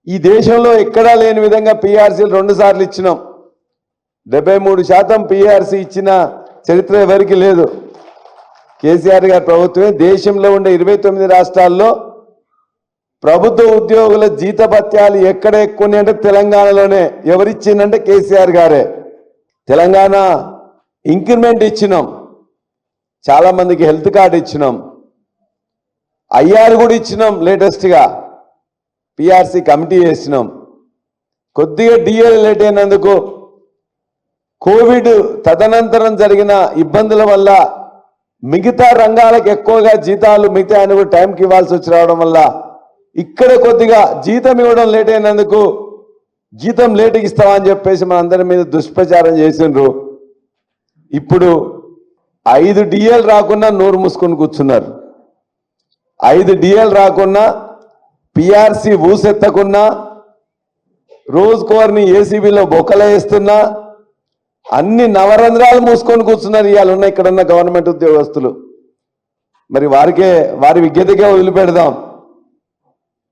ఈ దేశంలో ఎక్కడా లేని విధంగా పీఆర్సీలు 2 సార్లు ఇచ్చినాం. 73% పీఆర్సీ ఇచ్చిన చరిత్ర ఎవరికి లేదు. కేసీఆర్ గారి ప్రభుత్వమే దేశంలో ఉండే 29 రాష్ట్రాల్లో ప్రభుత్వ ఉద్యోగుల జీతభత్యాలు ఎక్కడ ఎక్కువ అంటే తెలంగాణలోనే. ఎవరిచ్చిందంటే కేసీఆర్ గారే. తెలంగాణ ఇంక్రిమెంట్ ఇచ్చినాం, చాలా మందికి హెల్త్ కార్డు ఇచ్చినాం, ఐఆర్ కూడా ఇచ్చినాం. లేటెస్ట్గా పీఆర్సీ కమిటీ చేసినాం. కొద్దిగా డిఎల్ లేట్ అయినందుకు కోవిడ్ తదనంతరం జరిగిన ఇబ్బందుల వల్ల మిగతా రంగాలకు ఎక్కువగా జీతాలు మిగతా ఆయన కూడా టైంకి ఇవ్వాల్సి వచ్చి రావడం వల్ల ఇక్కడ కొద్దిగా జీతం ఇవ్వడం లేట్ అయినందుకు జీతం లేటుకి ఇస్తామని చెప్పేసి మన అందరి మీద దుష్ప్రచారం చేసిండ్రు. ఇప్పుడు 5 డిఎల్ రాకున్నా నోరు మూసుకొని కూర్చున్నారు. 5 డిఎల్ రాకున్నా పీఆర్సీ ఊసెత్తకున్నా రోజుకోరిని ఏసీబీలో బొక్కలు వేస్తున్నా అన్ని నవరంధ్రాలు మూసుకొని కూర్చున్నారు ఇవాళ ఉన్న ఇక్కడున్న గవర్నమెంట్ ఉద్యోగస్తులు. మరి వారి విజ్ఞతకే వదిలిపెడదాం.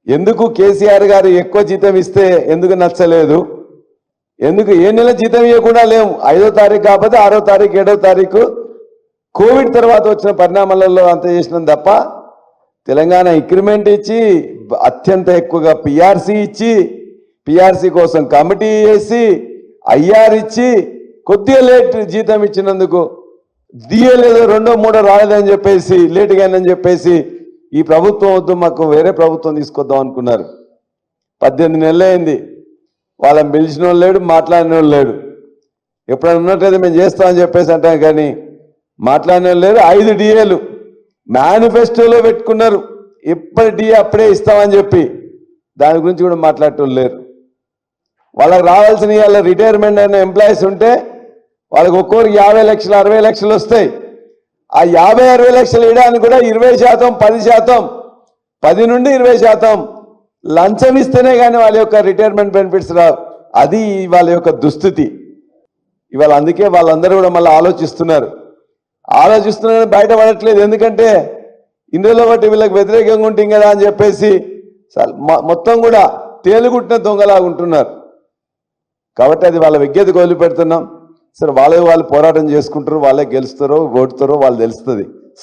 ఎందుకు కేసీఆర్ గారు ఎక్కువ జీతం ఇస్తే ఎందుకు నచ్చలేదు? ఎందుకు ఏ నెల జీతం ఇవ్వకుండా లేము? 5వ తారీఖు కాకపోతే 6వ తారీఖు 7వ తారీఖు కోవిడ్ తర్వాత వచ్చిన పరిణామాలలో అంత చేసినాం తప్ప తెలంగాణ ఇంక్రిమెంట్ ఇచ్చి అత్యంత ఎక్కువగా పీఆర్సీ ఇచ్చి పీఆర్సీ కోసం కమిటీ వేసి ఐఆర్ ఇచ్చి కొద్దిగా లేట్ జీతం ఇచ్చినందుకు దియలేదో 2ో 3ో రాలేదని చెప్పేసి లేటుగా అని చెప్పేసి ఈ ప్రభుత్వం వద్దు, మాకు వేరే ప్రభుత్వం తీసుకొద్దాం అనుకున్నారు. 18 నెలలు అయింది. వాళ్ళని పిలిచిన వాళ్ళు లేడు, మాట్లాడిన వాళ్ళు లేడు. ఎప్పుడైనా ఉన్నట్లయితే మేము చేస్తామని చెప్పేసి అంటాం కానీ మాట్లాడిన వాళ్ళు లేరు. 5 డిఏలు మేనిఫెస్టోలో పెట్టుకున్నారు. ఎప్పటి డిఏ అప్పుడే ఇస్తామని చెప్పి దాని గురించి కూడా మాట్లాడటం లేరు. వాళ్ళకి రావాల్సిన వాళ్ళ రిటైర్మెంట్ అయిన ఎంప్లాయీస్ ఉంటే వాళ్ళకి ఒక్కొక్కరికి 50 లక్షలు 60 లక్షలు వస్తాయి. ఆ 50-60 లక్షలు ఇవ్వడానికి కూడా 20%, 10%, 10 నుండి 20% లంచం ఇస్తేనే కానీ వాళ్ళ యొక్క రిటైర్మెంట్ బెనిఫిట్స్ రావు. అది వాళ్ళ యొక్క దుస్థితి. ఇవాళ అందుకే వాళ్ళందరూ కూడా మళ్ళీ ఆలోచిస్తున్నారు బయటపడట్లేదు. ఎందుకంటే ఇందులో బట్టి వీళ్ళకి వ్యతిరేకంగా ఉంటుంది కదా అని చెప్పేసి మొత్తం కూడా తేలుగుట్టిన దొంగలాగా ఉంటున్నారు. కాబట్టి అది వాళ్ళ విజ్ఞతకు వదిలిపెడుతున్నాం. సరే వాళ్ళు పోరాటం చేసుకుంటారు, వాళ్ళే గెలుస్తారో ఓడుతారో వాళ్ళు తెలుస్తుంది.